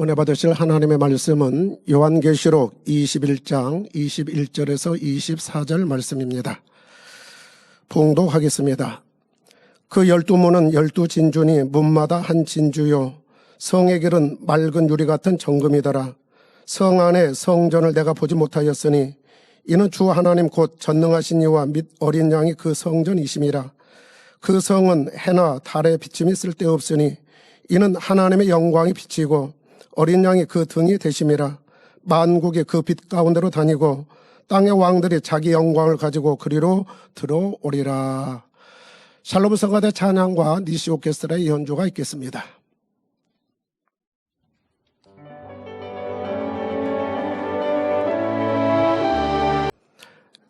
은혜 받으실 하나님의 말씀은 요한계시록 21장 21절에서 24절 말씀입니다. 봉독하겠습니다. 그 12문은 12진주니 문마다 한 진주요 성의 길은 맑은 유리 같은 정금이더라. 성 안에 성전을 내가 보지 못하였으니 이는 주 하나님 곧 전능하신 이와 및 어린 양이 그 성전이심이라. 그 성은 해나 달의 비침이 쓸데없으니 이는 하나님의 영광이 비치고 어린 양이 그 등이 되심이라. 만국이 그 빛 가운데로 다니고 땅의 왕들이 자기 영광을 가지고 그리로 들어오리라. 샬롬 성가대 찬양과 니시 오케스트라의 연주가 있겠습니다.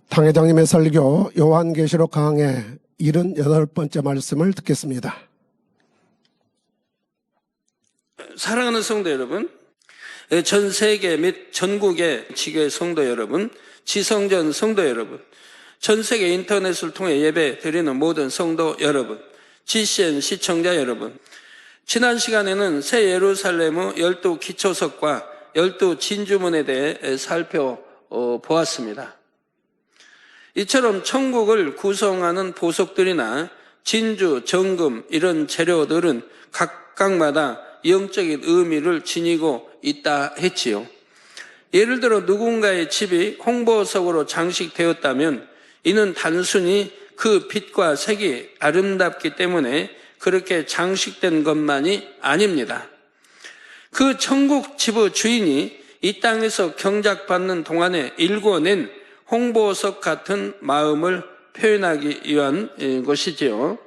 당회장님의 설교 요한계시록 강의 78번째 말씀을 듣겠습니다. 사랑하는 성도 여러분, 전 세계 및 전국의 지교회 성도 여러분, 지성전 성도 여러분, 전 세계 인터넷을 통해 예배 드리는 모든 성도 여러분, GCN 시청자 여러분, 지난 시간에는 새 예루살렘의 12기초석과 12진주문에 대해 살펴보았습니다. 이처럼 천국을 구성하는 보석들이나 진주, 정금 이런 재료들은 각각마다 영적인 의미를 지니고 있다 했지요. 예를 들어 누군가의 집이 홍보석으로 장식되었다면 이는 단순히 그 빛과 색이 아름답기 때문에 그렇게 장식된 것만이 아닙니다. 그 천국 집의 주인이 이 땅에서 경작받는 동안에 일궈낸 홍보석 같은 마음을 표현하기 위한 것이지요.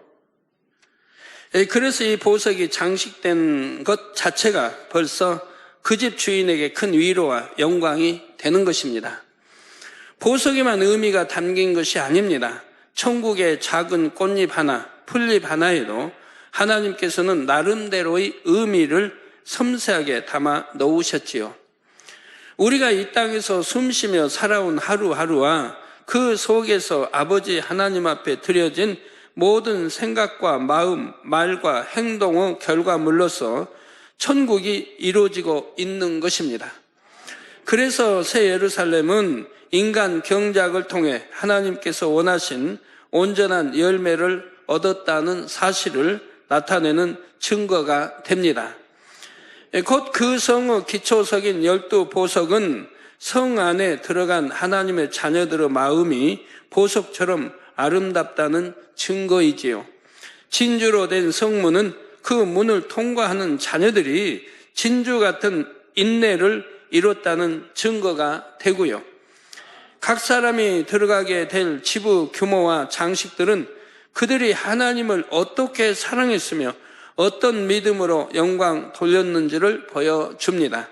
그래서 이 보석이 장식된 것 자체가 벌써 그 집 주인에게 큰 위로와 영광이 되는 것입니다. 보석에만 의미가 담긴 것이 아닙니다. 천국의 작은 꽃잎 하나, 풀잎 하나에도 하나님께서는 나름대로의 의미를 섬세하게 담아 놓으셨지요. 우리가 이 땅에서 숨쉬며 살아온 하루하루와 그 속에서 아버지 하나님 앞에 드려진 모든 생각과 마음, 말과 행동의 결과물로서 천국이 이루어지고 있는 것입니다. 그래서 새 예루살렘은 인간 경작을 통해 하나님께서 원하신 온전한 열매를 얻었다는 사실을 나타내는 증거가 됩니다. 곧 그 성의 기초석인 12보석은 성 안에 들어간 하나님의 자녀들의 마음이 보석처럼 아름답다는 증거이지요. 진주로 된 성문은 그 문을 통과하는 자녀들이 진주 같은 인내를 이뤘다는 증거가 되고요. 각 사람이 들어가게 될 집의 규모와 장식들은 그들이 하나님을 어떻게 사랑했으며 어떤 믿음으로 영광 돌렸는지를 보여줍니다.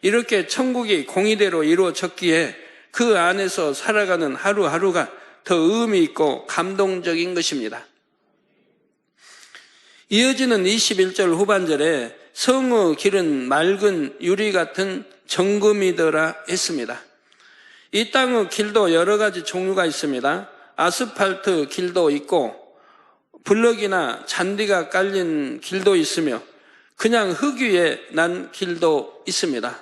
이렇게 천국이 공의대로 이루어졌기에 그 안에서 살아가는 하루하루가 더 의미 있고 감동적인 것입니다. 이어지는 21절 후반절에 성의 길은 맑은 유리 같은 정금이더라 했습니다. 이 땅의 길도 여러 가지 종류가 있습니다. 아스팔트 길도 있고 블럭이나 잔디가 깔린 길도 있으며 그냥 흙 위에 난 길도 있습니다.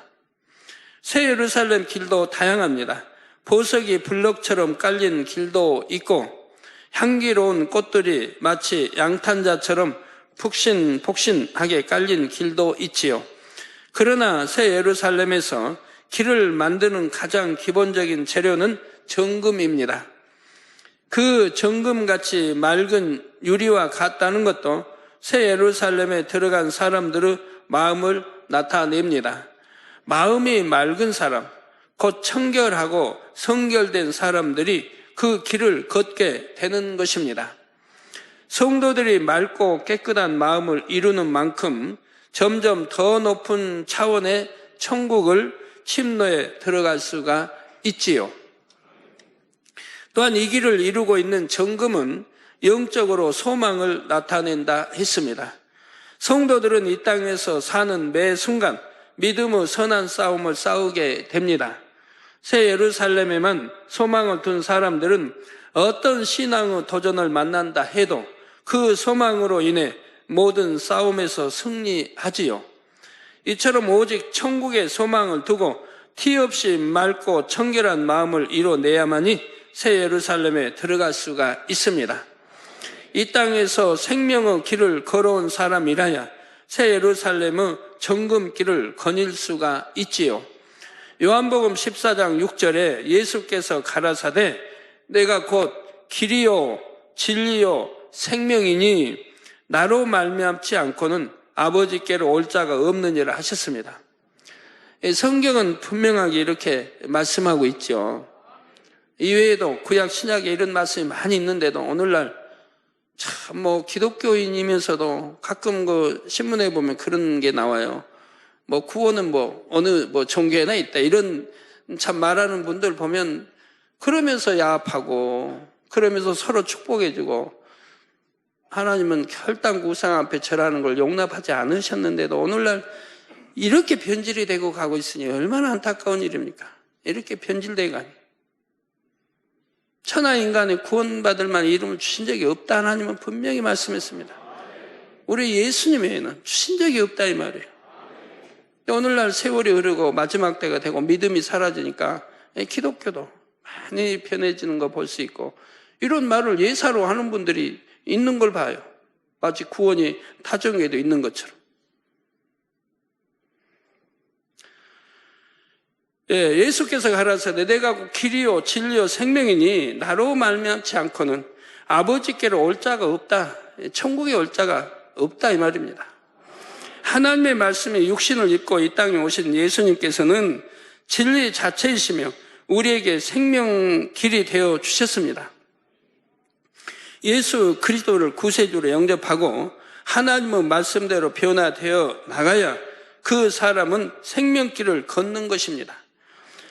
새 예루살렘 길도 다양합니다. 보석이 블럭처럼 깔린 길도 있고 향기로운 꽃들이 마치 양탄자처럼 푹신푹신하게 깔린 길도 있지요. 그러나 새 예루살렘에서 길을 만드는 가장 기본적인 재료는 정금입니다. 그 정금같이 맑은 유리와 같다는 것도 새 예루살렘에 들어간 사람들의 마음을 나타냅니다. 마음이 맑은 사람, 곧 청결하고 성결된 사람들이 그 길을 걷게 되는 것입니다. 성도들이 맑고 깨끗한 마음을 이루는 만큼 점점 더 높은 차원의 천국을 침노에 들어갈 수가 있지요. 또한 이 길을 이루고 있는 정금은 영적으로 소망을 나타낸다 했습니다. 성도들은 이 땅에서 사는 매 순간 믿음의 선한 싸움을 싸우게 됩니다. 새 예루살렘에만 소망을 둔 사람들은 어떤 신앙의 도전을 만난다 해도 그 소망으로 인해 모든 싸움에서 승리하지요. 이처럼 오직 천국의 소망을 두고 티 없이 맑고 청결한 마음을 이뤄내야만이 새 예루살렘에 들어갈 수가 있습니다. 이 땅에서 생명의 길을 걸어온 사람이라야 새 예루살렘의 정금길을 거닐 수가 있지요. 요한복음 14장 6절에 예수께서 가라사대 내가 곧 길이요 진리요 생명이니 나로 말미암지 않고는 아버지께로 올 자가 없느니라 하셨습니다. 성경은 분명하게 이렇게 말씀하고 있죠. 이외에도 구약 신약에 이런 말씀이 많이 있는데도 오늘날 참 기독교인이면서도 가끔 그 신문에 보면 그런 게 나와요. 구원은 어느 종교에나 있다 이런 참 말하는 분들 보면 그러면서 야합하고 그러면서 서로 축복해주고 하나님은 혈당 우상 앞에 절하는 걸 용납하지 않으셨는데도 오늘날 이렇게 변질이 되고 가고 있으니 얼마나 안타까운 일입니까? 이렇게 변질되가니 천하 인간의 구원받을 만한 이름을 주신 적이 없다 하나님은 분명히 말씀했습니다. 우리 예수님 외에는 주신 적이 없다 이 말이에요. 오늘날 세월이 흐르고 마지막 때가 되고 믿음이 사라지니까 기독교도 많이 편해지는 거 볼 수 있고 이런 말을 예사로 하는 분들이 있는 걸 봐요. 마치 구원이 타종에도 있는 것처럼. 예수께서 가라사대 내가 길이요 진리요 생명이니 나로 말미암지 않고는 아버지께로 올 자가 없다. 천국에 올 자가 없다 이 말입니다. 하나님의 말씀에 육신을 입고 이 땅에 오신 예수님께서는 진리 자체이시며 우리에게 생명 길이 되어 주셨습니다. 예수 그리스도를 구세주로 영접하고 하나님의 말씀대로 변화되어 나가야 그 사람은 생명길을 걷는 것입니다.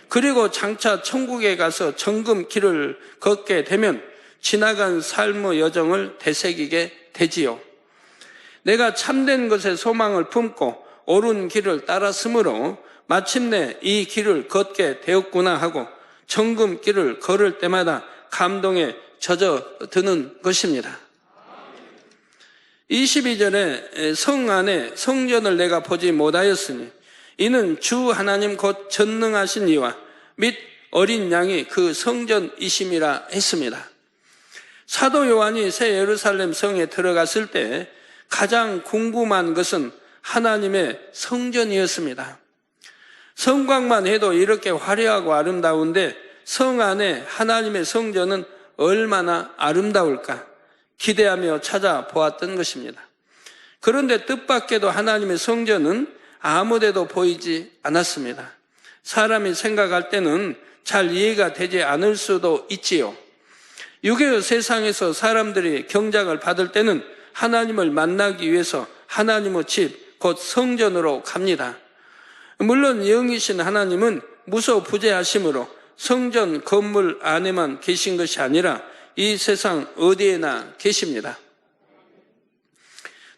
그리고 장차 천국에 가서 정금길을 걷게 되면 지나간 삶의 여정을 되새기게 되지요. 내가 참된 것에 소망을 품고 옳은 길을 따랐으므로 마침내 이 길을 걷게 되었구나 하고 정금길을 걸을 때마다 감동에 젖어드는 것입니다. 22절에 성 안에 성전을 내가 보지 못하였으니 이는 주 하나님 곧 전능하신 이와 및 어린 양이 그 성전이심이라 했습니다. 사도 요한이 새 예루살렘 성에 들어갔을 때 가장 궁금한 것은 하나님의 성전이었습니다. 성곽만 해도 이렇게 화려하고 아름다운데 성 안에 하나님의 성전은 얼마나 아름다울까 기대하며 찾아보았던 것입니다. 그런데 뜻밖에도 하나님의 성전은 아무데도 보이지 않았습니다. 사람이 생각할 때는 잘 이해가 되지 않을 수도 있지요. 유교의 세상에서 사람들이 경작을 받을 때는 하나님을 만나기 위해서 하나님의 집, 곧 성전으로 갑니다. 물론 영이신 하나님은 무소부재하심으로 성전 건물 안에만 계신 것이 아니라 이 세상 어디에나 계십니다.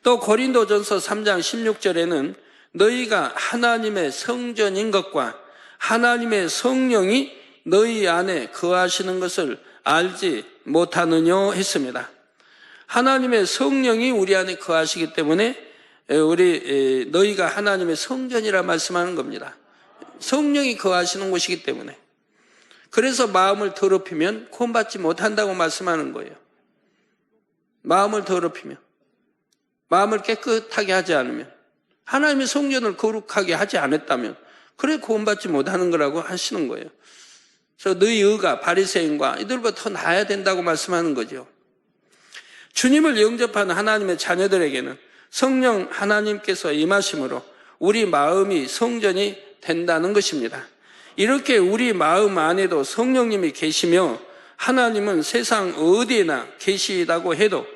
또 고린도전서 3장 16절에는 너희가 하나님의 성전인 것과 하나님의 성령이 너희 안에 거하시는 것을 알지 못하느냐 했습니다. 하나님의 성령이 우리 안에 거하시기 때문에 너희가 하나님의 성전이라 말씀하는 겁니다. 성령이 거하시는 곳이기 때문에. 그래서 마음을 더럽히면 구원받지 못한다고 말씀하는 거예요. 마음을 더럽히면, 마음을 깨끗하게 하지 않으면, 하나님의 성전을 거룩하게 하지 않았다면 그래 구원받지 못하는 거라고 하시는 거예요. 그래서 너희 의가 바리새인과 이들보다 더 나아야 된다고 말씀하는 거죠. 주님을 영접하는 하나님의 자녀들에게는 성령 하나님께서 임하심으로 우리 마음이 성전이 된다는 것입니다. 이렇게 우리 마음 안에도 성령님이 계시며 하나님은 세상 어디에나 계시다고 해도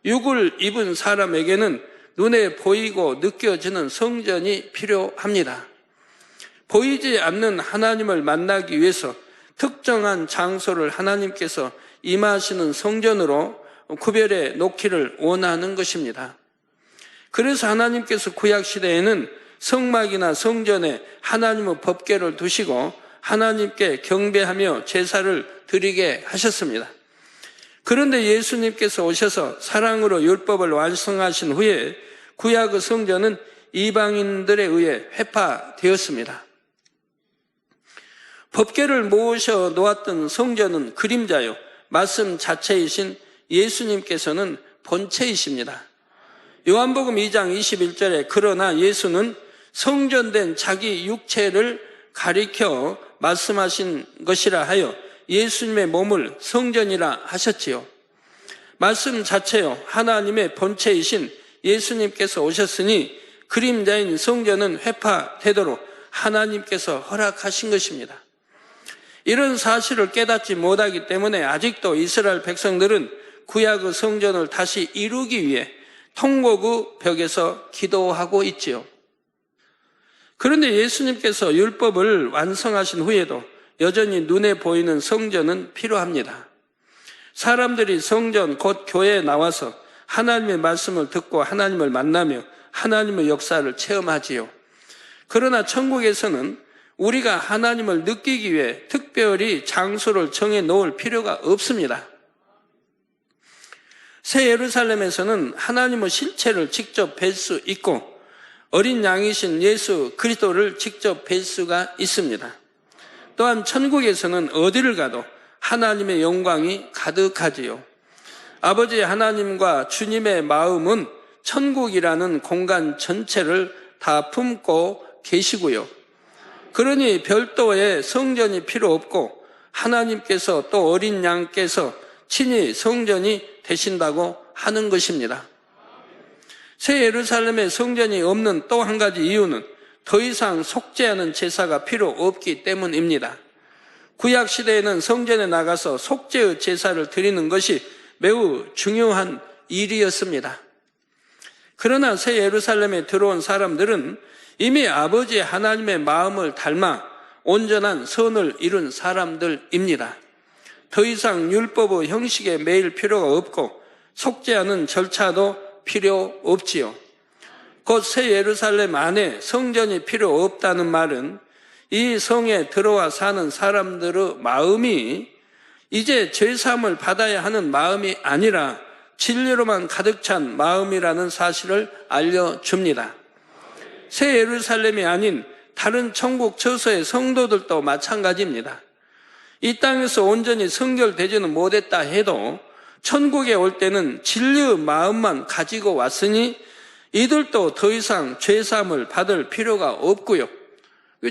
육을 입은 사람에게는 눈에 보이고 느껴지는 성전이 필요합니다. 보이지 않는 하나님을 만나기 위해서 특정한 장소를 하나님께서 임하시는 성전으로 구별해 놓기를 원하는 것입니다. 그래서 하나님께서 구약시대에는 성막이나 성전에 하나님의 법궤를 두시고 하나님께 경배하며 제사를 드리게 하셨습니다. 그런데 예수님께서 오셔서 사랑으로 율법을 완성하신 후에 구약의 성전은 이방인들에 의해 회파되었습니다. 법궤를 모셔 놓았던 성전은 그림자요, 말씀 자체이신 예수님께서는 본체이십니다. 요한복음 2장 21절에 그러나 예수는 성전된 자기 육체를 가리켜 말씀하신 것이라 하여 예수님의 몸을 성전이라 하셨지요. 말씀 자체요, 하나님의 본체이신 예수님께서 오셨으니 그림자인 성전은 회파되도록 하나님께서 허락하신 것입니다. 이런 사실을 깨닫지 못하기 때문에 아직도 이스라엘 백성들은 구약의 성전을 다시 이루기 위해 통곡의 벽에서 기도하고 있지요. 그런데 예수님께서 율법을 완성하신 후에도 여전히 눈에 보이는 성전은 필요합니다. 사람들이 성전 곧 교회에 나와서 하나님의 말씀을 듣고 하나님을 만나며 하나님의 역사를 체험하지요. 그러나 천국에서는 우리가 하나님을 느끼기 위해 특별히 장소를 정해 놓을 필요가 없습니다. 새 예루살렘에서는 하나님의 실체를 직접 뵐 수 있고 어린 양이신 예수 그리스도를 직접 뵐 수가 있습니다. 또한 천국에서는 어디를 가도 하나님의 영광이 가득하지요. 아버지 하나님과 주님의 마음은 천국이라는 공간 전체를 다 품고 계시고요. 그러니 별도의 성전이 필요 없고 하나님께서 또 어린 양께서 친히 성전이 되신다고 하는 것입니다. 새 예루살렘에 성전이 없는 또 한 가지 이유는 더 이상 속죄하는 제사가 필요 없기 때문입니다. 구약 시대에는 성전에 나가서 속죄의 제사를 드리는 것이 매우 중요한 일이었습니다. 그러나 새 예루살렘에 들어온 사람들은 이미 아버지 하나님의 마음을 닮아 온전한 선을 이룬 사람들입니다. 더 이상 율법의 형식에 매일 필요가 없고 속죄하는 절차도 필요 없지요. 곧 새 예루살렘 안에 성전이 필요 없다는 말은 이 성에 들어와 사는 사람들의 마음이 이제 죄사함을 받아야 하는 마음이 아니라 진리로만 가득 찬 마음이라는 사실을 알려줍니다. 새 예루살렘이 아닌 다른 천국 처소의 성도들도 마찬가지입니다. 이 땅에서 온전히 성결되지는 못했다 해도 천국에 올 때는 진리의 마음만 가지고 왔으니 이들도 더 이상 죄사함을 받을 필요가 없고요.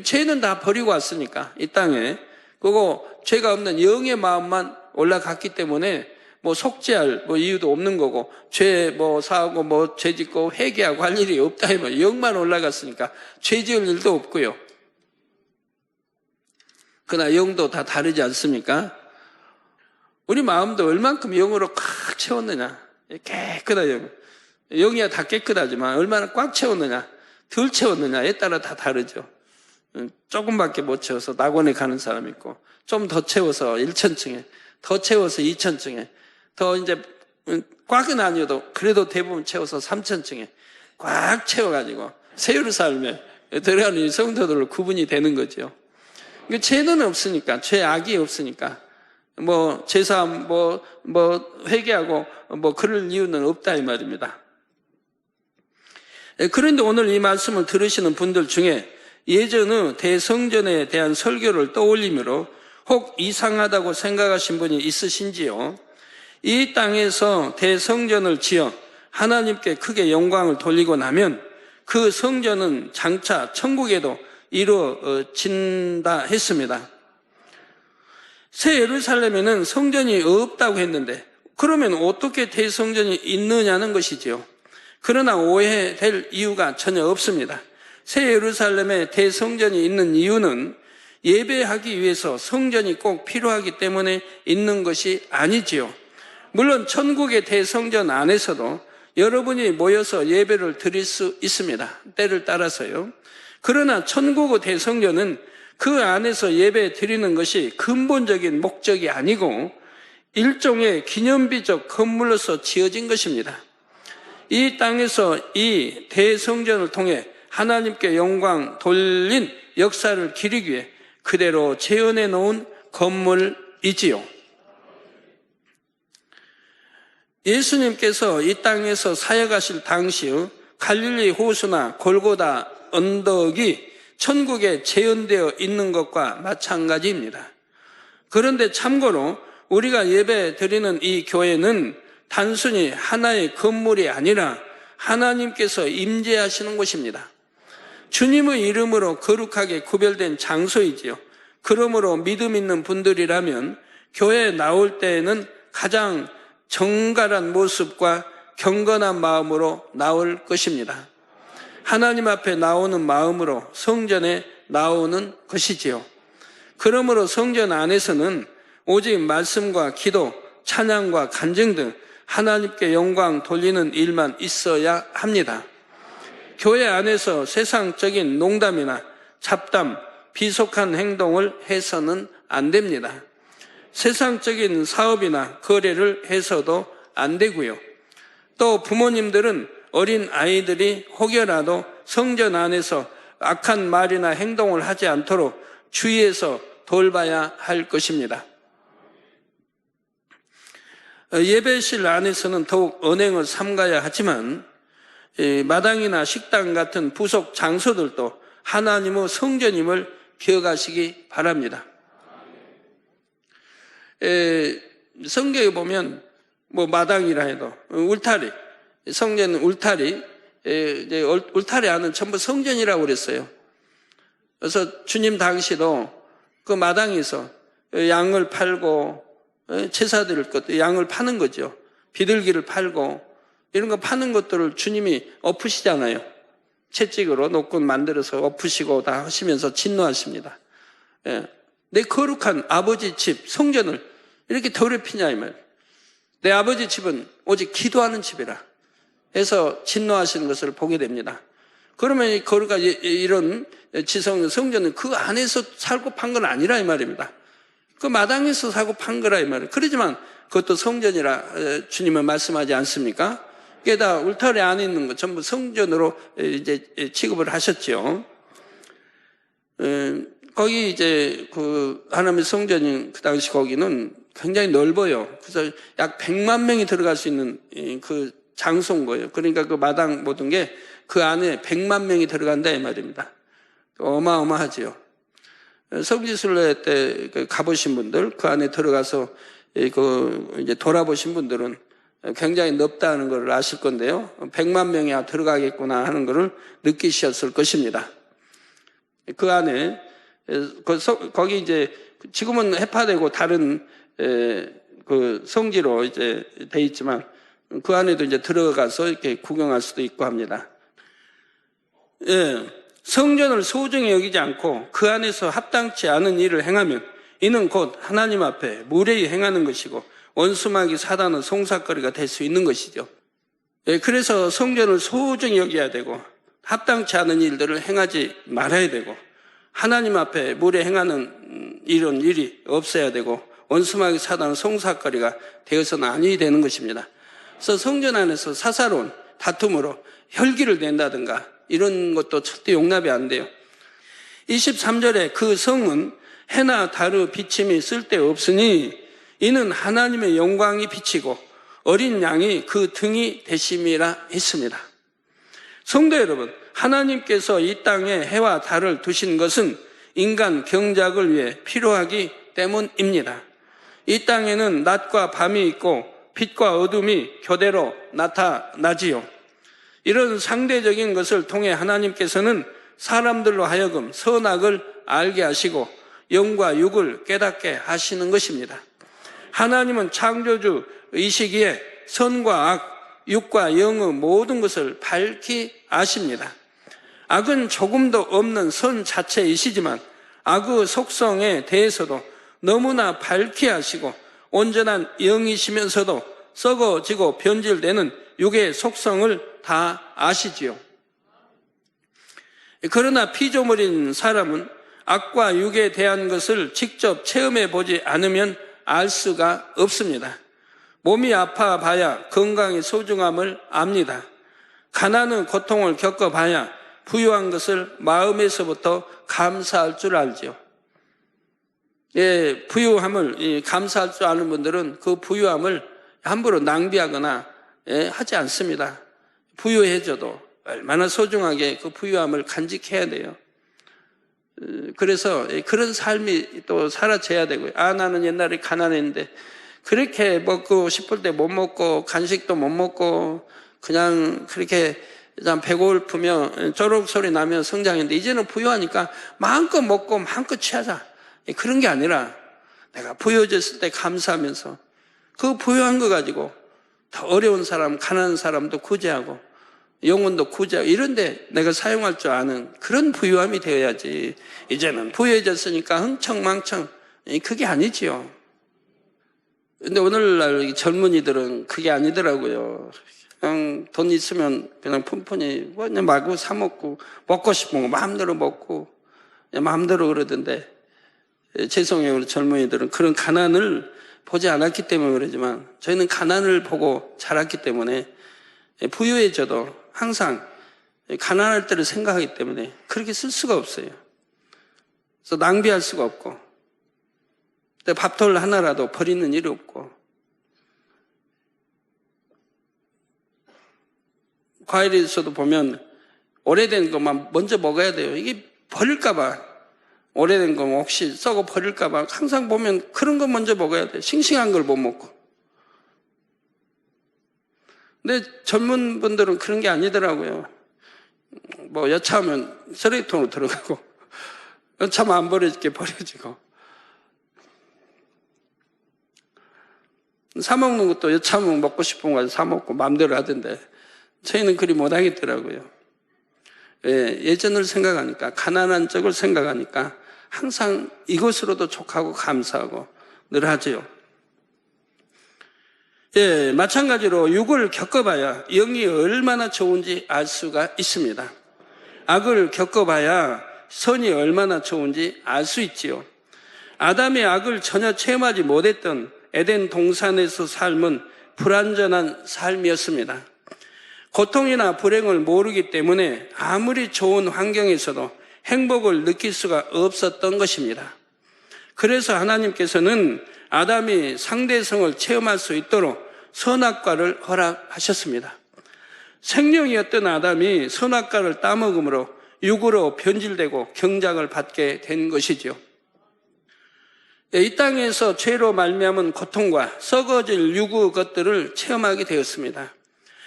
죄는 다 버리고 왔으니까 이 땅에 그거 죄가 없는 영의 마음만 올라갔기 때문에 속죄할 이유도 없는 거고 죄 사하고 죄 짓고 회개하고 할 일이 없다 하면 영만 올라갔으니까 죄 지을 일도 없고요. 그러나 영도 다 다르지 않습니까? 우리 마음도 얼만큼 영으로 꽉 채웠느냐, 깨끗한 영. 영이야 다 깨끗하지만 얼마나 꽉 채웠느냐, 덜 채웠느냐에 따라 다 다르죠. 조금밖에 못 채워서 낙원에 가는 사람 있고, 좀 더 채워서 1천층에, 더 채워서 2천층에, 더 이제 꽉은 아니어도 그래도 대부분 채워서 3천층에 꽉 채워가지고 새 예루살렘에 들어가는 이 성도들로 구분이 되는 거죠. 죄는 없으니까, 죄악이 없으니까, 제사함, 회개하고, 그럴 이유는 없다, 이 말입니다. 그런데 오늘 이 말씀을 들으시는 분들 중에 예전의 대성전에 대한 설교를 떠올리므로 혹 이상하다고 생각하신 분이 있으신지요? 이 땅에서 대성전을 지어 하나님께 크게 영광을 돌리고 나면 그 성전은 장차 천국에도 이루어진다 했습니다. 새 예루살렘에는 성전이 없다고 했는데 그러면 어떻게 대성전이 있느냐는 것이지요. 그러나 오해될 이유가 전혀 없습니다. 새 예루살렘에 대성전이 있는 이유는 예배하기 위해서 성전이 꼭 필요하기 때문에 있는 것이 아니지요. 물론 천국의 대성전 안에서도 여러분이 모여서 예배를 드릴 수 있습니다. 때를 따라서요. 그러나 천국의 대성전은 그 안에서 예배 드리는 것이 근본적인 목적이 아니고 일종의 기념비적 건물로서 지어진 것입니다. 이 땅에서 이 대성전을 통해 하나님께 영광 돌린 역사를 기리기 위해 그대로 재현해 놓은 건물이지요. 예수님께서 이 땅에서 사역하실 당시의 갈릴리 호수나 골고다 언덕이 천국에 재현되어 있는 것과 마찬가지입니다. 그런데 참고로 우리가 예배 드리는 이 교회는 단순히 하나의 건물이 아니라 하나님께서 임재하시는 곳입니다. 주님의 이름으로 거룩하게 구별된 장소이지요. 그러므로 믿음 있는 분들이라면 교회에 나올 때에는 가장 정갈한 모습과 경건한 마음으로 나올 것입니다. 하나님 앞에 나오는 마음으로 성전에 나오는 것이지요. 그러므로 성전 안에서는 오직 말씀과 기도, 찬양과 간증 등 하나님께 영광 돌리는 일만 있어야 합니다. 교회 안에서 세상적인 농담이나 잡담, 비속한 행동을 해서는 안 됩니다. 세상적인 사업이나 거래를 해서도 안 되고요. 또 부모님들은 어린 아이들이 혹여라도 성전 안에서 악한 말이나 행동을 하지 않도록 주의해서 돌봐야 할 것입니다. 예배실 안에서는 더욱 언행을 삼가야 하지만 마당이나 식당 같은 부속 장소들도 하나님의 성전임을 기억하시기 바랍니다. 성경에 보면 마당이라 해도 울타리, 성전 울타리, 울타리 안은 전부 성전이라고 그랬어요. 그래서 주님 당시도 그 마당에서 양을 팔고 제사 드릴 것도 양을 파는 거죠. 비둘기를 팔고 이런 거 파는 것들을 주님이 엎으시잖아요. 채찍으로 노끈 만들어서 엎으시고 다 하시면서 진노하십니다. 내 거룩한 아버지 집 성전을 이렇게 더럽히냐 이 말. 내 아버지 집은 오직 기도하는 집이라 해서 진노하시는 것을 보게 됩니다. 그러면 이 거룩한 이런 지성 성전은 그 안에서 살고 판 건 아니라 이 말입니다. 그 마당에서 사고 판 거라 이 말이에요. 그러지만 그것도 성전이라 주님은 말씀하지 않습니까? 그게 다 울타리 안에 있는 거 전부 성전으로 이제 취급을 하셨죠. 거기 이제 그 하나님의 성전인 그 당시 거기는 굉장히 넓어요. 그래서 약 100만 명이 들어갈 수 있는 그 장소인 거예요. 그러니까 그 마당 모든 게 그 안에 100만 명이 들어간다 이 말입니다. 어마어마하지요. 성지순례 때 가보신 분들, 그 안에 들어가서 그 이제 돌아보신 분들은 굉장히 넓다는 걸 아실 건데요. 100만 명이 들어가겠구나 하는 것을 느끼셨을 것입니다. 그 안에 거기 이제 지금은 해파되고 다른 그 성지로 이제 돼 있지만 그 안에도 이제 들어가서 이렇게 구경할 수도 있고 합니다. 성전을 소중히 여기지 않고 그 안에서 합당치 않은 일을 행하면 이는 곧 하나님 앞에 무례히 행하는 것이고 원수마귀 사단의 송사거리가 될 수 있는 것이죠. 그래서 성전을 소중히 여겨야 되고 합당치 않은 일들을 행하지 말아야 되고 하나님 앞에 무례 행하는 이런 일이 없어야 되고 원수마귀 사단의 송사거리가 되어서는 아니 되는 것입니다. 그래서 성전 안에서 사사로운 다툼으로 혈기를 낸다든가 이런 것도 절대 용납이 안 돼요. 23절에 그 성은 해나 달의 비침이 쓸데없으니 이는 하나님의 영광이 비치고 어린 양이 그 등이 되심이라 했습니다. 성도 여러분, 하나님께서 이 땅에 해와 달을 두신 것은 인간 경작을 위해 필요하기 때문입니다. 이 땅에는 낮과 밤이 있고 빛과 어둠이 교대로 나타나지요. 이런 상대적인 것을 통해 하나님께서는 사람들로 하여금 선악을 알게 하시고 영과 육을 깨닫게 하시는 것입니다. 하나님은 창조주이시기에 선과 악, 육과 영의 모든 것을 밝히 아십니다. 악은 조금도 없는 선 자체이시지만 악의 속성에 대해서도 너무나 밝히 아시고 온전한 영이시면서도 썩어지고 변질되는 육의 속성을 다 아시지요. 그러나 피조물인 사람은 악과 육에 대한 것을 직접 체험해 보지 않으면 알 수가 없습니다. 몸이 아파봐야 건강의 소중함을 압니다. 가난의 고통을 겪어봐야 부유한 것을 마음에서부터 감사할 줄 알지요. 부유함을 감사할 줄 아는 분들은 그 부유함을 함부로 낭비하거나 하지 않습니다. 부유해져도 얼마나 소중하게 그 부유함을 간직해야 돼요. 그래서 그런 삶이 또 살아져야 되고요. 나는 옛날에 가난했는데 그렇게 먹고 싶을 때 못 먹고 간식도 못 먹고 그냥 그렇게 배고프며 쪼록 소리 나며 성장했는데 이제는 부유하니까 마음껏 먹고 마음껏 취하자. 그런 게 아니라 내가 부유해졌을 때 감사하면서 그 부유한 거 가지고 더 어려운 사람, 가난한 사람도 구제하고 영혼도 구제하고 이런데 내가 사용할 줄 아는 그런 부유함이 되어야지. 이제는 부유해졌으니까 흥청망청 그게 아니지요. 근데 오늘날 젊은이들은 그게 아니더라고요. 그냥 돈 있으면 그냥 푼푼히 그냥 마구 사 먹고 먹고 싶은 거 마음대로 먹고 마음대로 그러던데 죄송해요. 우리 젊은이들은 그런 가난을 보지 않았기 때문에 그러지만 저희는 가난을 보고 자랐기 때문에 부유해져도 항상 가난할 때를 생각하기 때문에 그렇게 쓸 수가 없어요. 그래서 낭비할 수가 없고 밥톨 하나라도 버리는 일이 없고 과일에서도 보면 오래된 것만 먼저 먹어야 돼요. 이게 버릴까 봐 오래된 거 혹시 썩어 버릴까 봐 항상 보면 그런 거 먼저 먹어야 돼. 싱싱한 걸 못 먹고. 근데 젊은 분들은 그런 게 아니더라고요. 뭐 여차하면 쓰레기통으로 들어가고 여차하면 안 버려지게 버려지고 사 먹는 것도 여차하면 먹고 싶은 거 사 먹고 마음대로 하던데 저희는 그리 못 하겠더라고요. 예전을 생각하니까 가난한 적을 생각하니까 항상 이것으로도 족하고 감사하고 늘 하지요. 마찬가지로 육을 겪어봐야 영이 얼마나 좋은지 알 수가 있습니다. 악을 겪어봐야 선이 얼마나 좋은지 알 수 있지요. 아담이 악을 전혀 체험하지 못했던 에덴 동산에서 삶은 불완전한 삶이었습니다. 고통이나 불행을 모르기 때문에 아무리 좋은 환경에서도 행복을 느낄 수가 없었던 것입니다. 그래서 하나님께서는 아담이 상대성을 체험할 수 있도록 선악과를 허락하셨습니다. 생명이었던 아담이 선악과를 따먹음으로 육으로 변질되고 경작을 받게 된 것이죠. 이 땅에서 죄로 말미암은 고통과 썩어질 육의 것들을 체험하게 되었습니다.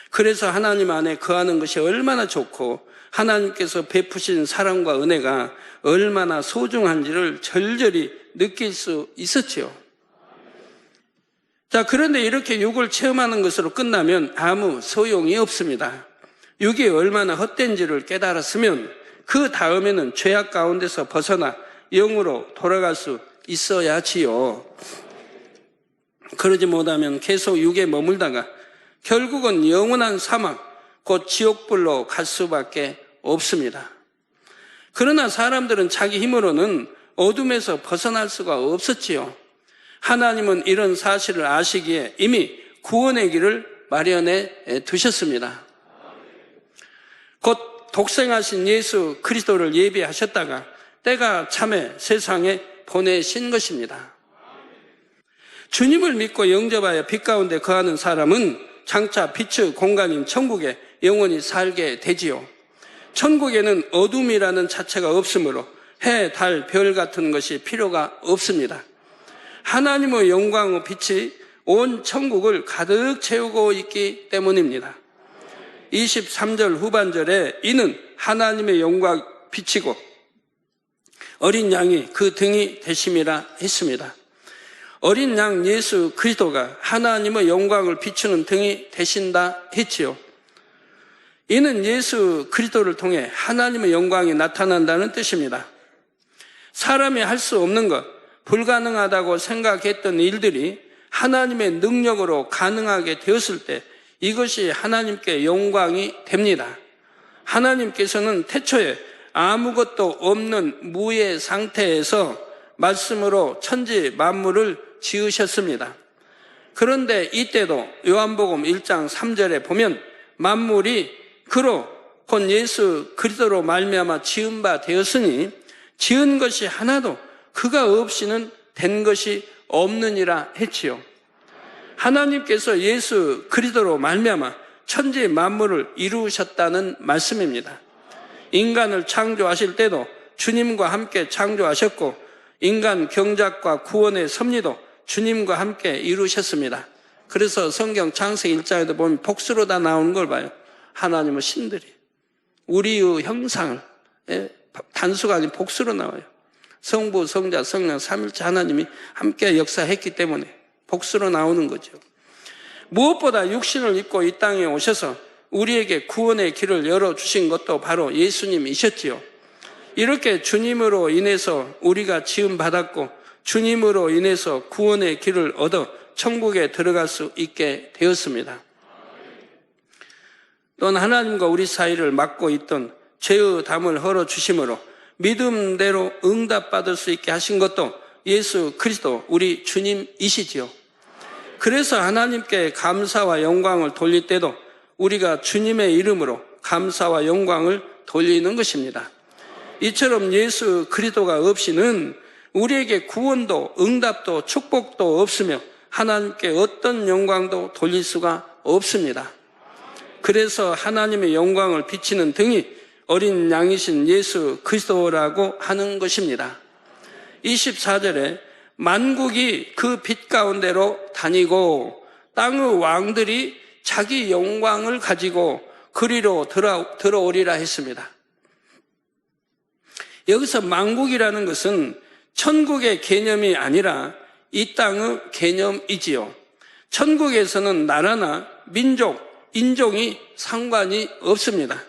그래서 하나님 안에 거하는 것이 얼마나 좋고 하나님께서 베푸신 사랑과 은혜가 얼마나 소중한지를 절절히 느낄 수 있었지요. 자, 그런데 이렇게 육을 체험하는 것으로 끝나면 아무 소용이 없습니다. 육이 얼마나 헛된지를 깨달았으면 그 다음에는 죄악 가운데서 벗어나 영으로 돌아갈 수 있어야지요. 그러지 못하면 계속 육에 머물다가 결국은 영원한 사막, 곧 지옥불로 갈 수밖에 없습니다. 그러나 사람들은 자기 힘으로는 어둠에서 벗어날 수가 없었지요. 하나님은 이런 사실을 아시기에 이미 구원의 길을 마련해 두셨습니다. 곧 독생하신 예수 그리스도를 예비하셨다가 때가 참에 세상에 보내신 것입니다. 주님을 믿고 영접하여 빛 가운데 거하는 사람은 장차 빛의 공간인 천국에 영원히 살게 되지요. 천국에는 어둠이라는 자체가 없으므로 해, 달, 별 같은 것이 필요가 없습니다. 하나님의 영광의 빛이 온 천국을 가득 채우고 있기 때문입니다. 23절 후반절에 이는 하나님의 영광 빛이고 어린 양이 그 등이 되심이라 했습니다. 어린 양 예수 그리스도가 하나님의 영광을 비추는 등이 되신다 했지요. 이는 예수 그리스도를 통해 하나님의 영광이 나타난다는 뜻입니다. 사람이 할 수 없는 것, 불가능하다고 생각했던 일들이 하나님의 능력으로 가능하게 되었을 때 이것이 하나님께 영광이 됩니다. 하나님께서는 태초에 아무것도 없는 무의 상태에서 말씀으로 천지 만물을 지으셨습니다. 그런데 이때도 요한복음 1장 3절에 보면 만물이 그로 곧 예수 그리스도로 말미암아 지은 바 되었으니 지은 것이 하나도 그가 없이는 된 것이 없느니라 했지요. 하나님께서 예수 그리스도로 말미암아 천지 만물을 이루셨다는 말씀입니다. 인간을 창조하실 때도 주님과 함께 창조하셨고 인간 경작과 구원의 섭리도 주님과 함께 이루셨습니다. 그래서 성경 창세기 1장에도 보면 복수로 다 나오는 걸 봐요. 하나님은 신들이 우리의 형상을 단수가 아닌 복수로 나와요. 성부, 성자, 성령, 삼일체 하나님이 함께 역사했기 때문에 복수로 나오는 거죠. 무엇보다 육신을 입고 이 땅에 오셔서 우리에게 구원의 길을 열어주신 것도 바로 예수님이셨지요. 이렇게 주님으로 인해서 우리가 지음받았고 주님으로 인해서 구원의 길을 얻어 천국에 들어갈 수 있게 되었습니다. 또한 하나님과 우리 사이를 막고 있던 죄의 담을 헐어주심으로 믿음대로 응답받을 수 있게 하신 것도 예수 그리스도 우리 주님이시지요. 그래서 하나님께 감사와 영광을 돌릴 때도 우리가 주님의 이름으로 감사와 영광을 돌리는 것입니다. 이처럼 예수 그리스도가 없이는 우리에게 구원도 응답도 축복도 없으며 하나님께 어떤 영광도 돌릴 수가 없습니다. 그래서 하나님의 영광을 비치는 등이 어린 양이신 예수 그리스도라고 하는 것입니다. 24절에 만국이 그 빛 가운데로 다니고 땅의 왕들이 자기 영광을 가지고 그리로 들어오리라 했습니다. 여기서 만국이라는 것은 천국의 개념이 아니라 이 땅의 개념이지요. 천국에서는 나라나 민족, 인종이 상관이 없습니다.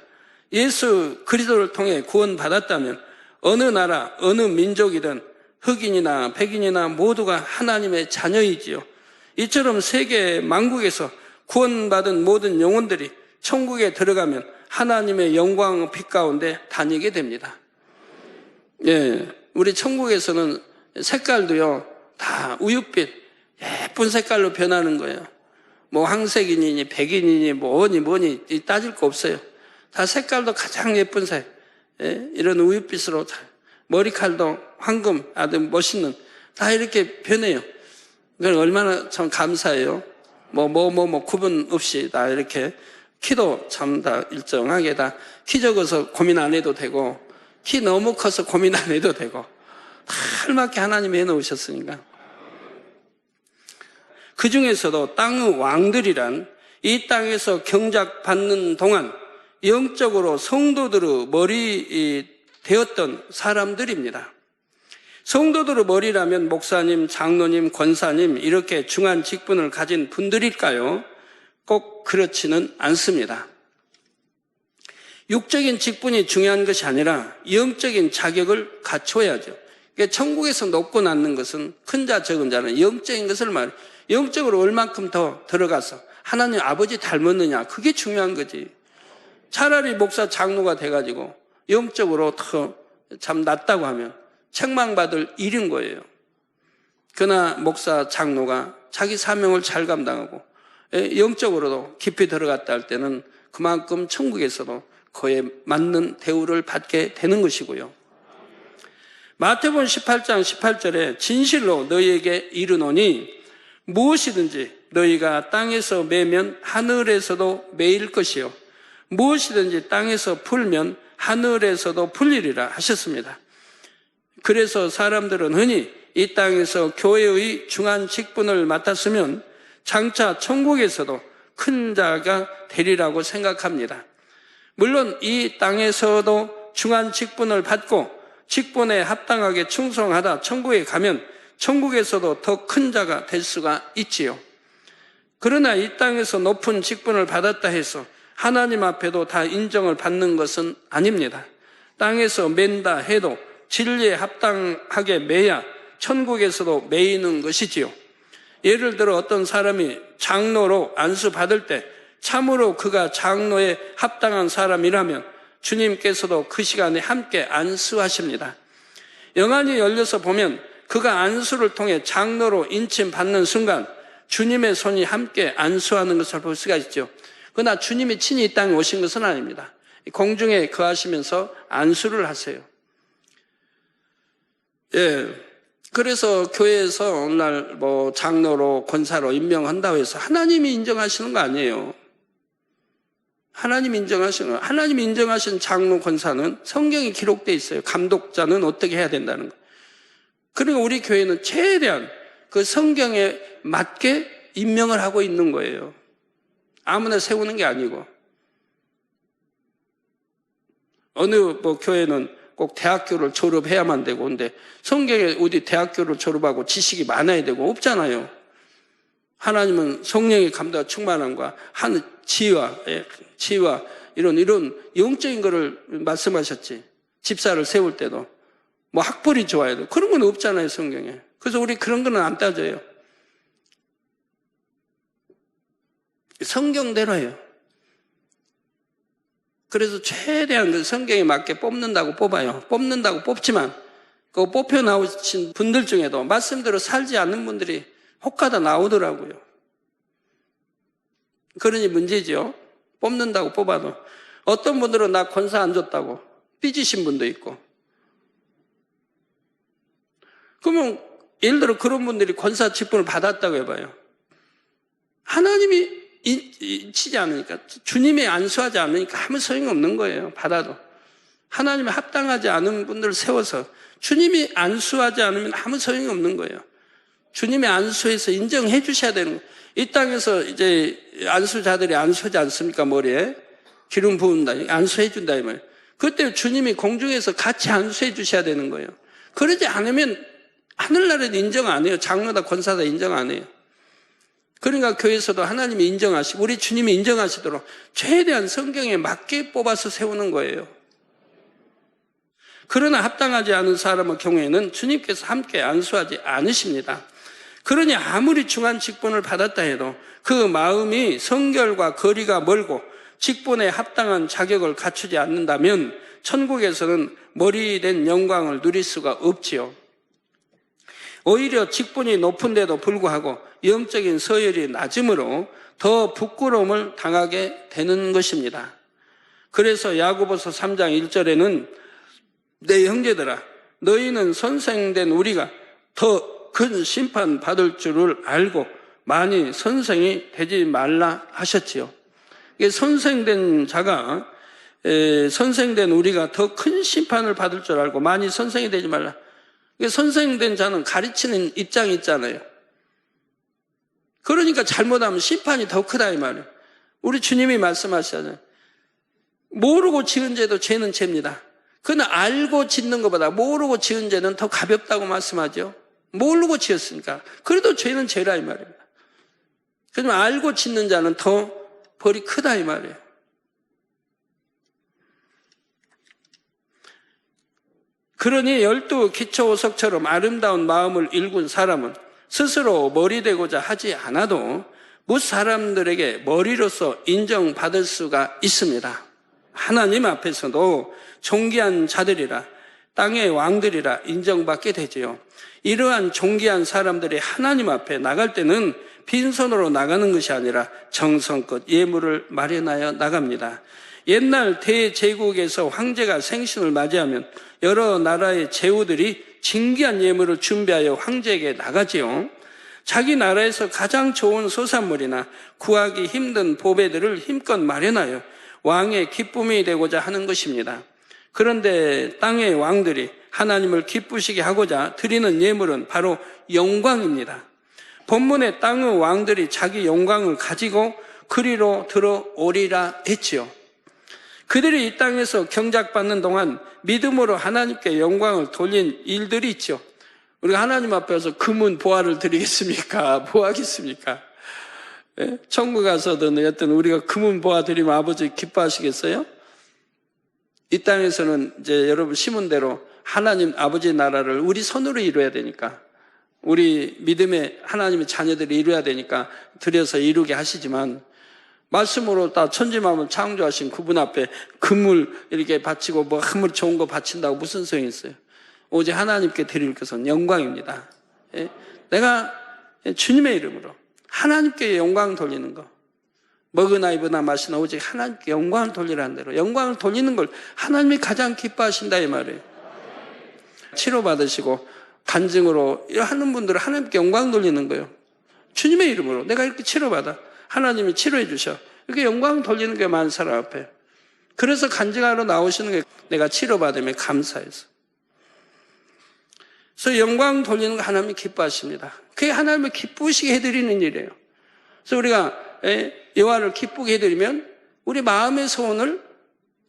예수 그리스도를 통해 구원받았다면 어느 나라, 어느 민족이든 흑인이나 백인이나 모두가 하나님의 자녀이지요. 이처럼 세계 만국에서 구원받은 모든 영혼들이 천국에 들어가면 하나님의 영광의 빛 가운데 다니게 됩니다. 예, 우리 천국에서는 색깔도요, 다 우윳빛, 예쁜 색깔로 변하는 거예요. 뭐 황색이니 백인이니 뭐니 따질 거 없어요. 다 색깔도 가장 예쁜 색, 이런 우윳빛으로 머리칼도 황금, 아주 멋있는, 다 이렇게 변해요. 그건 얼마나 참 감사해요. 구분 없이 다 이렇게, 키도 참 다 일정하게 다, 키 적어서 고민 안 해도 되고, 키 너무 커서 고민 안 해도 되고, 다 알맞게 하나님이 해놓으셨으니까. 그 중에서도 땅의 왕들이란 이 땅에서 경작받는 동안 영적으로 성도들의 머리 되었던 사람들입니다. 성도들의 머리라면 목사님, 장로님, 권사님 이렇게 중한 직분을 가진 분들일까요? 꼭 그렇지는 않습니다. 육적인 직분이 중요한 것이 아니라 영적인 자격을 갖춰야죠. 그러니까 천국에서 높고 낮는 것은 큰 자 적은 자는 영적인 것을 말해요. 영적으로 얼만큼 더 들어가서 하나님 아버지 닮았느냐, 그게 중요한 거지. 차라리 목사 장로가 돼가지고 영적으로 더 참 낫다고 하면 책망받을 일인 거예요. 그러나 목사 장로가 자기 사명을 잘 감당하고 영적으로도 깊이 들어갔다 할 때는 그만큼 천국에서도 그에 맞는 대우를 받게 되는 것이고요. 마태복음 18장 18절에 진실로 너희에게 이르노니 무엇이든지 너희가 땅에서 매면 하늘에서도 매일 것이요 무엇이든지 땅에서 풀면 하늘에서도 풀리리라 하셨습니다. 그래서 사람들은 흔히 이 땅에서 교회의 중한 직분을 맡았으면 장차 천국에서도 큰 자가 되리라고 생각합니다. 물론 이 땅에서도 중한 직분을 받고 직분에 합당하게 충성하다 천국에 가면 천국에서도 더 큰 자가 될 수가 있지요. 그러나 이 땅에서 높은 직분을 받았다 해서 하나님 앞에도 다 인정을 받는 것은 아닙니다. 땅에서 맨다 해도 진리에 합당하게 매야 천국에서도 매이는 것이지요. 예를 들어 어떤 사람이 장로로 안수받을 때 참으로 그가 장로에 합당한 사람이라면 주님께서도 그 시간에 함께 안수하십니다. 영안이 열려서 보면 그가 안수를 통해 장로로 인침받는 순간 주님의 손이 함께 안수하는 것을 볼 수가 있죠. 그러나 주님이 친히 이 땅에 오신 것은 아닙니다. 공중에 거하시면서 안수를 하세요. 예. 그래서 교회에서 어느 날 장로로 권사로 임명한다고 해서 하나님이 인정하시는 거 아니에요. 하나님이 인정하신 장로 권사는 성경에 기록되어 있어요. 감독자는 어떻게 해야 된다는 거. 그러니까 우리 교회는 최대한 그 성경에 맞게 임명을 하고 있는 거예요. 아무나 세우는 게 아니고. 어느 교회는 꼭 대학교를 졸업해야만 되고, 근데 성경에 어디 대학교를 졸업하고 지식이 많아야 되고 없잖아요. 하나님은 성령의 감도와 충만함과 한 지혜와 이런 영적인 거를 말씀하셨지. 집사를 세울 때도 뭐 학벌이 좋아야 돼. 그런 건 없잖아요, 성경에. 그래서 우리 그런 거는 안 따져요. 성경대로 해요. 그래서 최대한 그 성경에 맞게 뽑는다고 뽑아요. 뽑는다고 뽑지만 그 뽑혀 나오신 분들 중에도 말씀대로 살지 않는 분들이 혹가다 나오더라고요. 그러니 문제죠. 뽑는다고 뽑아도 어떤 분들은 나 권사 안 줬다고 삐지신 분도 있고. 그러면 예를 들어 그런 분들이 권사 직분을 받았다고 해봐요. 하나님이 치지 않으니까, 주님이 안수하지 않으니까 아무 소용이 없는 거예요. 받아도. 하나님이 합당하지 않은 분들을 세워서 주님이 안수하지 않으면 아무 소용이 없는 거예요. 주님이 안수해서 인정해 주셔야 되는 거예요. 이 땅에서 이제 안수자들이 안수하지 않습니까? 머리에 기름 부은다, 안수해 준다 이 말이에요. 그때 주님이 공중에서 같이 안수해 주셔야 되는 거예요. 그러지 않으면 하늘나라에도 인정 안 해요. 장로다 권사다 인정 안 해요. 그러니까 교회에서도 하나님이 인정하시고 우리 주님이 인정하시도록 최대한 성경에 맞게 뽑아서 세우는 거예요. 그러나 합당하지 않은 사람의 경우에는 주님께서 함께 안수하지 않으십니다. 그러니 아무리 중한 직분을 받았다 해도 그 마음이 성결과 거리가 멀고 직분에 합당한 자격을 갖추지 않는다면 천국에서는 머리 된 영광을 누릴 수가 없지요. 오히려 직분이 높은데도 불구하고 영적인 서열이 낮음으로 더 부끄러움을 당하게 되는 것입니다. 그래서 야고보서 3장 1절에는 내 형제들아 너희는 선생된 우리가 더 큰 심판 받을 줄을 알고 많이 선생이 되지 말라 하셨지요. 선생된 자가 선생된 우리가 더 큰 심판을 받을 줄 알고 많이 선생이 되지 말라. 선생된 자는 가르치는 입장이 있잖아요. 그러니까 잘못하면 심판이 더 크다 이 말이에요. 우리 주님이 말씀하시잖아요. 모르고 지은 죄도 죄는 죄입니다. 그러나 알고 짓는 것보다 모르고 지은 죄는 더 가볍다고 말씀하죠. 모르고 지었으니까. 그래도 죄는 죄라 이 말입니다. 그러면 알고 짓는 자는 더 벌이 크다 이 말이에요. 그러니 12 기초오석처럼 아름다운 마음을 일군 사람은 스스로 머리 되고자 하지 않아도 뭇 사람들에게 머리로서 인정받을 수가 있습니다. 하나님 앞에서도 존귀한 자들이라 땅의 왕들이라 인정받게 되지요. 이러한 존귀한 사람들이 하나님 앞에 나갈 때는 빈손으로 나가는 것이 아니라 정성껏 예물을 마련하여 나갑니다. 옛날 대제국에서 황제가 생신을 맞이하면 여러 나라의 제후들이 진귀한 예물을 준비하여 황제에게 나가지요. 자기 나라에서 가장 좋은 소산물이나 구하기 힘든 보배들을 힘껏 마련하여 왕의 기쁨이 되고자 하는 것입니다. 그런데 땅의 왕들이 하나님을 기쁘시게 하고자 드리는 예물은 바로 영광입니다. 본문에 땅의 왕들이 자기 영광을 가지고 그리로 들어오리라 했지요. 그들이 이 땅에서 경작받는 동안 믿음으로 하나님께 영광을 돌린 일들이 있죠. 우리가 하나님 앞에서 금은 보화를 드리겠습니까? 뭐 하겠습니까? 예? 천국 가서든 여튼 우리가 금은 보화 드리면 아버지 기뻐하시겠어요? 이 땅에서는 이제 여러분 심은 대로 하나님 아버지 나라를 우리 손으로 이루어야 되니까, 우리 믿음의 하나님의 자녀들이 이루어야 되니까 드려서 이루게 하시지만, 말씀으로 다 천지만물 창조하신 그분 앞에 금을 이렇게 바치고 뭐 한물 좋은 거 바친다고 무슨 소용이 있어요? 오직 하나님께 드릴 것은 영광입니다. 예? 내가 주님의 이름으로 하나님께 영광 돌리는 거, 먹으나 입으나 마시나 오직 하나님께 영광을 돌리라는 대로 영광을 돌리는 걸 하나님이 가장 기뻐하신다 이 말이에요. 치료받으시고 간증으로 하는 분들은 하나님께 영광 돌리는 거예요. 주님의 이름으로 내가 이렇게 치료받아, 하나님이 치료해 주셔, 이렇게 영광 돌리는 게 많은 사람 앞에. 그래서 간증하러 나오시는 게 내가 치료받으면 감사해서. 그래서 영광 돌리는 거 하나님이 기뻐하십니다. 그게 하나님을 기쁘시게 해드리는 일이에요. 그래서 우리가 여호와를 기쁘게 해드리면 우리 마음의 소원을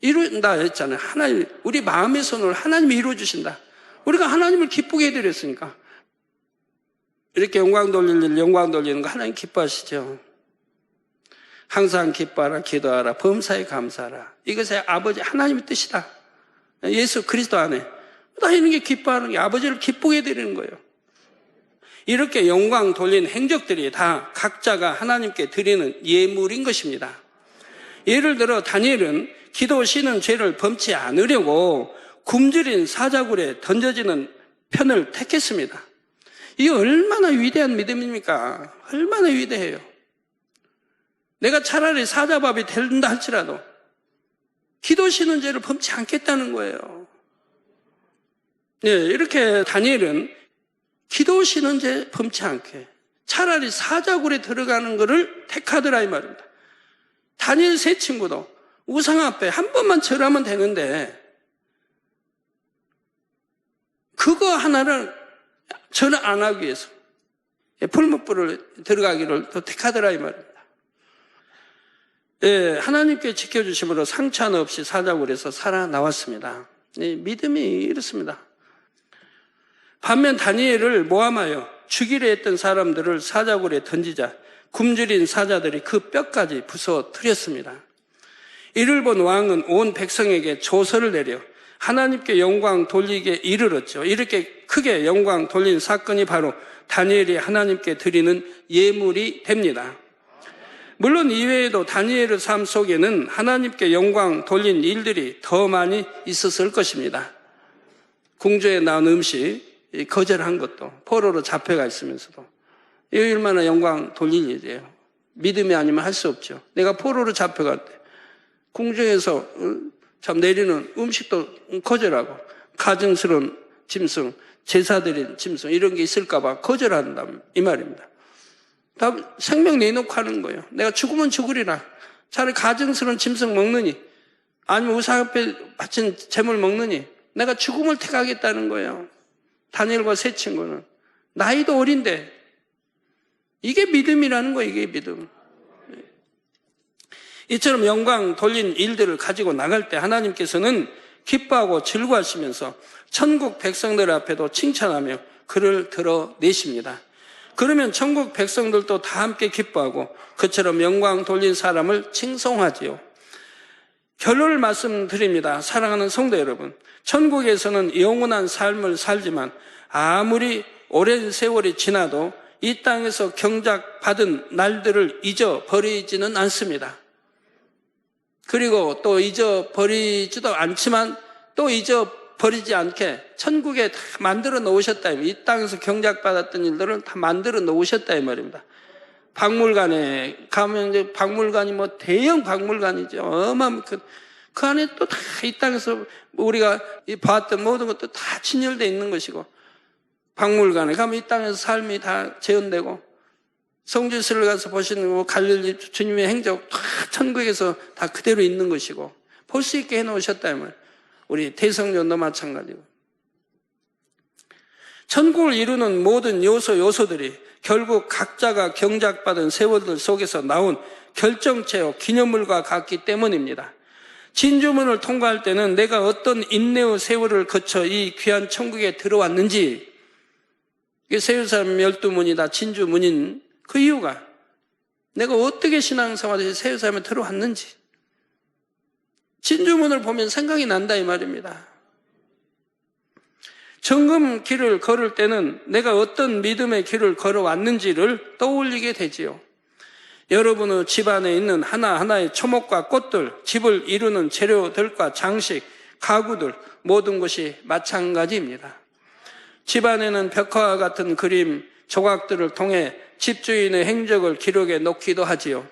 이룬다 했잖아요. 하나님, 우리 마음의 소원을 하나님이 이루어주신다. 우리가 하나님을 기쁘게 해드렸으니까. 이렇게 영광 돌릴 일, 영광 돌리는 거 하나님 기뻐하시죠. 항상 기뻐하라, 기도하라, 범사에 감사하라. 이것이 아버지 하나님의 뜻이다. 예수 그리스도 안에. 다 이런 게 기뻐하는 게 아버지를 기쁘게 해드리는 거예요. 이렇게 영광 돌린 행적들이 다 각자가 하나님께 드리는 예물인 것입니다. 예를 들어 다니엘은 기도 쉬는 죄를 범치 않으려고 굶주린 사자굴에 던져지는 편을 택했습니다. 이게 얼마나 위대한 믿음입니까? 얼마나 위대해요. 내가 차라리 사자밥이 된다 할지라도 기도 쉬는 죄를 범치 않겠다는 거예요. 네, 이렇게 다니엘은 기도 쉬는 죄 범치 않게 차라리 사자굴에 들어가는 것을 택하더라 이 말입니다. 다니엘 세 친구도 우상 앞에 한 번만 절하면 되는데 그거 하나를 절 안 하기 위해서 풀무불을 들어가기를 또 택하더라 이 말입니다. 예, 하나님께 지켜주심으로 상처 하나 없이 사자굴에서 살아나왔습니다. 예, 믿음이 이렇습니다. 반면 다니엘을 모함하여 죽이려 했던 사람들을 사자굴에 던지자 굶주린 사자들이 그 뼈까지 부서뜨렸습니다. 이를 본 왕은 온 백성에게 조서를 내려 하나님께 영광 돌리게 이르렀죠. 이렇게 크게 영광 돌린 사건이 바로 다니엘이 하나님께 드리는 예물이 됩니다. 물론 이외에도 다니엘의 삶 속에는 하나님께 영광 돌린 일들이 더 많이 있었을 것입니다. 궁조에 나온 음식 거절한 것도 포로로 잡혀가 있으면서도 이 얼마나 영광 돌릴 일이에요. 믿음이 아니면 할 수 없죠. 내가 포로로 잡혀갈 때 궁정에서 참 내리는 음식도 거절하고 가증스러운 짐승, 제사드린 짐승 이런 게 있을까 봐 거절한다 이 말입니다. 다 생명 내놓고 하는 거예요. 내가 죽으면 죽으리라. 차라리 가증스러운 짐승 먹느니 아니면 우상 앞에 바친 재물 먹느니 내가 죽음을 택하겠다는 거예요. 다니엘과 세 친구는 나이도 어린데 이게 믿음이라는 거예요. 이게 믿음. 이처럼 영광 돌린 일들을 가지고 나갈 때 하나님께서는 기뻐하고 즐거워하시면서 천국 백성들 앞에도 칭찬하며 그를 드러내십니다. 그러면 천국 백성들도 다 함께 기뻐하고 그처럼 영광 돌린 사람을 칭송하지요. 결론을 말씀드립니다. 사랑하는 성도 여러분, 천국에서는 영원한 삶을 살지만 아무리 오랜 세월이 지나도 이 땅에서 경작받은 날들을 잊어버리지는 않습니다. 그리고 또 잊어버리지도 않지만 또 잊어버리지 않게 천국에 다 만들어 놓으셨다. 이 땅에서 경작받았던 일들을 다 만들어 놓으셨다 이 말입니다. 박물관에 가면 이제 박물관이 뭐 대형 박물관이죠. 어마어마한 그 안에 또 다 이 땅에서 우리가 봤던 모든 것도 다 진열되어 있는 것이고 박물관에 가면 이 땅에서 삶이 다 재현되고 성지순례 가서 보시는 뭐 갈릴리 주님의 행적 다 천국에서 다 그대로 있는 것이고 볼 수 있게 해놓으셨다 이 말. 우리 대성전도 마찬가지고 천국을 이루는 모든 요소들이 결국 각자가 경작받은 세월들 속에서 나온 결정체요 기념물과 같기 때문입니다. 진주문을 통과할 때는 내가 어떤 인내의 세월을 거쳐 이 귀한 천국에 들어왔는지 이게 세율사람 12문이 다 진주문인 그 이유가 내가 어떻게 신앙생활에서 세율사람에 들어왔는지 진주문을 보면 생각이 난다 이 말입니다. 정금 길을 걸을 때는 내가 어떤 믿음의 길을 걸어왔는지를 떠올리게 되지요. 여러분의 집안에 있는 하나하나의 초목과 꽃들, 집을 이루는 재료들과 장식, 가구들 모든 것이 마찬가지입니다. 집안에는 벽화와 같은 그림, 조각들을 통해 집주인의 행적을 기록해 놓기도 하지요.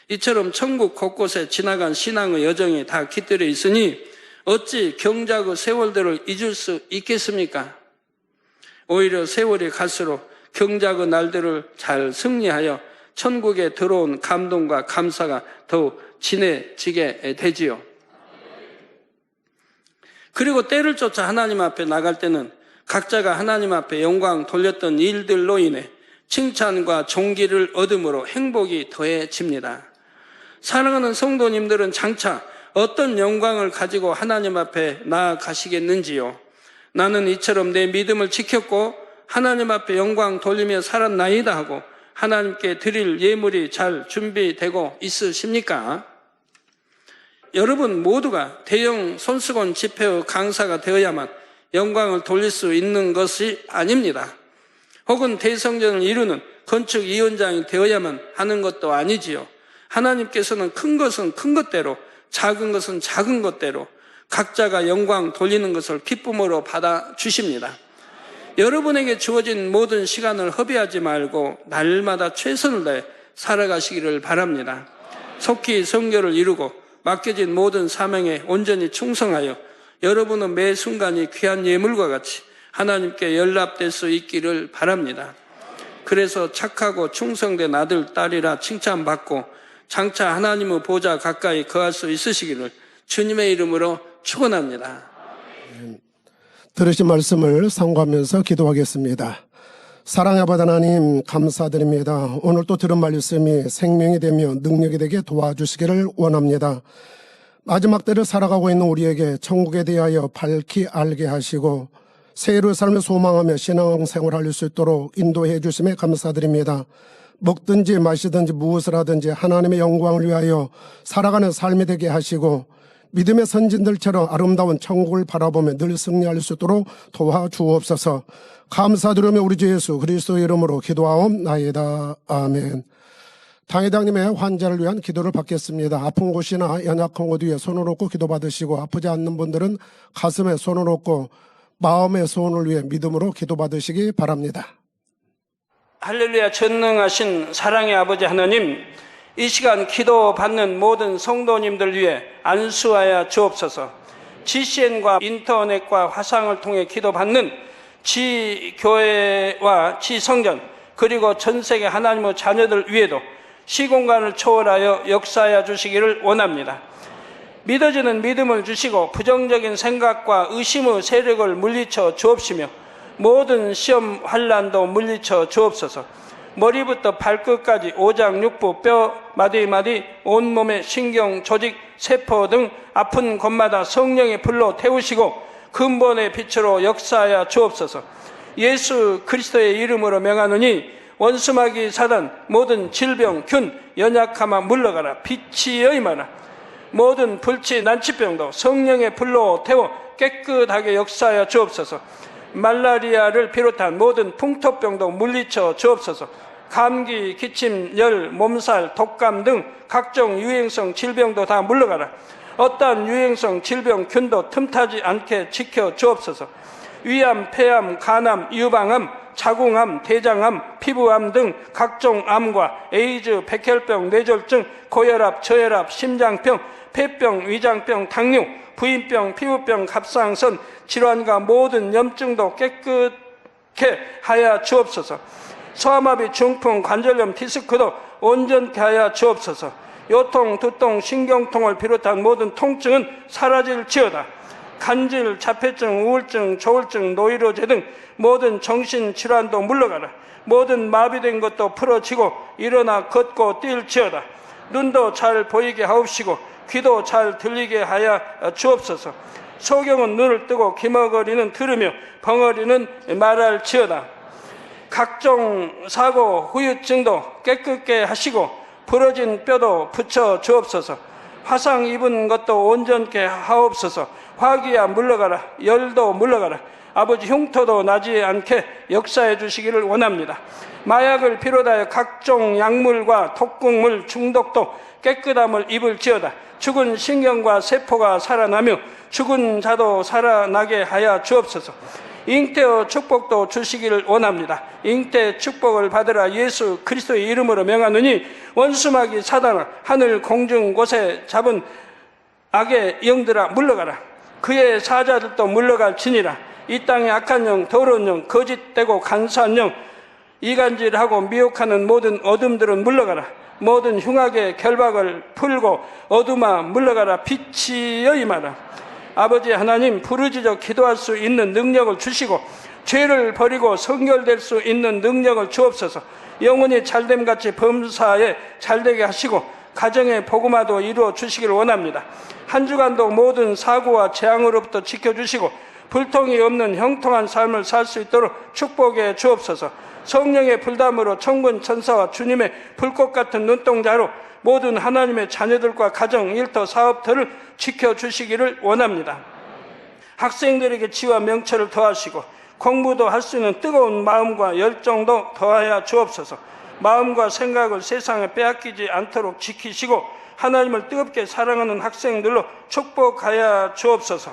이처럼 천국 곳곳에 지나간 신앙의 여정이 다 깃들여 있으니 어찌 경작의 세월들을 잊을 수 있겠습니까? 오히려 세월이 갈수록 경작의 날들을 잘 승리하여 천국에 들어온 감동과 감사가 더욱 진해지게 되지요. 그리고 때를 쫓아 하나님 앞에 나갈 때는 각자가 하나님 앞에 영광 돌렸던 일들로 인해 칭찬과 존귀를 얻음으로 행복이 더해집니다. 사랑하는 성도님들은 장차 어떤 영광을 가지고 하나님 앞에 나아가시겠는지요? 나는 이처럼 내 믿음을 지켰고 하나님 앞에 영광 돌리며 살았나이다 하고 하나님께 드릴 예물이 잘 준비되고 있으십니까? 여러분 모두가 대형 손수건 집회의 강사가 되어야만 영광을 돌릴 수 있는 것이 아닙니다. 혹은 대성전을 이루는 건축 위원장이 되어야만 하는 것도 아니지요. 하나님께서는 큰 것은 큰 것대로, 작은 것은 작은 것대로 각자가 영광 돌리는 것을 기쁨으로 받아주십니다. 여러분에게 주어진 모든 시간을 허비하지 말고 날마다 최선을 다해 살아가시기를 바랍니다. 속히 성결을 이루고 맡겨진 모든 사명에 온전히 충성하여 여러분은 매 순간이 귀한 예물과 같이 하나님께 연락될 수 있기를 바랍니다. 그래서 착하고 충성된 아들, 딸이라 칭찬받고 장차 하나님의 보좌 가까이 거할 수 있으시기를 주님의 이름으로 축원합니다. 들으신 말씀을 상고하면서 기도하겠습니다. 사랑의 아버지 하나님 감사드립니다. 오늘 또 들은 말씀이 생명이 되며 능력이 되게 도와주시기를 원합니다. 마지막 때를 살아가고 있는 우리에게 천국에 대하여 밝히 알게 하시고 새해를 삶을 소망하며 신앙생활을 할 수 있도록 인도해 주심에 감사드립니다. 먹든지 마시든지 무엇을 하든지 하나님의 영광을 위하여 살아가는 삶이 되게 하시고 믿음의 선진들처럼 아름다운 천국을 바라보며 늘 승리할 수 있도록 도와주옵소서. 감사드리며 우리 주 예수 그리스도의 이름으로 기도하옵나이다. 아멘. 당회장님의 환자를 위한 기도를 받겠습니다. 아픈 곳이나 연약한 곳 위에 손을 얹고 기도받으시고 아프지 않는 분들은 가슴에 손을 얹고 마음의 소원을 위해 믿음으로 기도받으시기 바랍니다. 할렐루야. 전능하신 사랑의 아버지 하나님, 이 시간 기도받는 모든 성도님들 위해 안수하여 주옵소서. GCN과 인터넷과 화상을 통해 기도받는 지교회와 지성전 그리고 전세계 하나님의 자녀들 위에도 시공간을 초월하여 역사하여 주시기를 원합니다. 믿어지는 믿음을 주시고 부정적인 생각과 의심의 세력을 물리쳐 주옵시며 모든 시험 환난도 물리쳐 주옵소서. 머리부터 발끝까지 오장육부 뼈 마디마디 온몸의 신경 조직 세포 등 아픈 곳마다 성령의 불로 태우시고 근본의 빛으로 역사하여 주옵소서. 예수 그리스도의 이름으로 명하노니 원수마귀 사단 모든 질병 균 연약함아 물러가라. 빛이 임하라. 모든 불치 난치병도 성령의 불로 태워 깨끗하게 역사하여 주옵소서. 말라리아를 비롯한 모든 풍토병도 물리쳐 주옵소서. 감기, 기침, 열, 몸살, 독감 등 각종 유행성 질병도 다 물러가라. 어떠한 유행성 질병 균도 틈타지 않게 지켜 주옵소서. 위암, 폐암, 간암, 유방암, 자궁암, 대장암, 피부암 등 각종 암과 에이즈, 백혈병, 뇌졸중, 고혈압, 저혈압, 심장병, 폐병, 위장병, 당뇨, 부인병, 피부병, 갑상선, 질환과 모든 염증도 깨끗게 하여 주옵소서. 소아마비, 중풍, 관절염, 디스크도 온전케 하여 주옵소서. 요통, 두통, 신경통을 비롯한 모든 통증은 사라질지어다. 간질, 자폐증, 우울증, 조울증, 노이로제 등 모든 정신질환도 물러가라. 모든 마비된 것도 풀어지고 일어나 걷고 뛸지어다. 눈도 잘 보이게 하옵시고 귀도 잘 들리게 하여 주옵소서. 소경은 눈을 뜨고 기머거리는 들으며 벙어리는 말할지어다. 각종 사고, 후유증도 깨끗게 하시고 부러진 뼈도 붙여 주옵소서. 화상 입은 것도 온전케 하옵소서. 화기야 물러가라. 열도 물러가라. 아버지 흉터도 나지 않게 역사해 주시기를 원합니다. 마약을 비롯하여 각종 약물과 독극물 중독도 깨끗함을 입을지어다. 죽은 신경과 세포가 살아나며 죽은 자도 살아나게 하여 주옵소서. 잉태의 축복도 주시기를 원합니다. 잉태 축복을 받으라. 예수 그리스도의 이름으로 명하노니 원수마귀 사단아 하늘 공중 곳에 잡은 악의 영들아 물러가라. 그의 사자들도 물러갈지니라. 이 땅의 악한 영, 더러운 영, 거짓되고 간사한 영, 이간질하고 미혹하는 모든 어둠들은 물러가라. 모든 흉악의 결박을 풀고 어둠아 물러가라. 빛이여 임하라. 아버지 하나님, 부르짖어 기도할 수 있는 능력을 주시고 죄를 버리고 성결될 수 있는 능력을 주옵소서. 영혼이 잘됨같이 범사에 잘되게 하시고 가정의 복음화도 이루어 주시길 원합니다. 한 주간도 모든 사고와 재앙으로부터 지켜주시고 불통이 없는 형통한 삶을 살 수 있도록 축복해 주옵소서. 성령의 불담으로 천군 천사와 주님의 불꽃 같은 눈동자로 모든 하나님의 자녀들과 가정, 일터, 사업들을 지켜주시기를 원합니다. 학생들에게 지와 명철을 더하시고 공부도 할 수 있는 뜨거운 마음과 열정도 더하여 주옵소서. 마음과 생각을 세상에 빼앗기지 않도록 지키시고 하나님을 뜨겁게 사랑하는 학생들로 축복하여 주옵소서.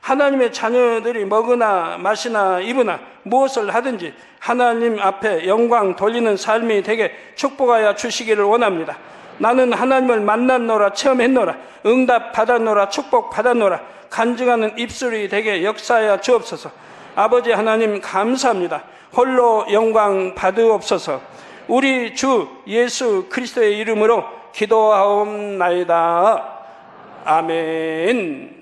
하나님의 자녀들이 먹으나 마시나 입으나 무엇을 하든지 하나님 앞에 영광 돌리는 삶이 되게 축복하여 주시기를 원합니다. 나는 하나님을 만났노라, 체험했노라, 응답 받았노라, 축복 받았노라, 간증하는 입술이 되게 역사하여 주옵소서. 아버지 하나님 감사합니다. 홀로 영광 받으옵소서. 우리 주 예수 그리스도의 이름으로 기도하옵나이다. 아멘.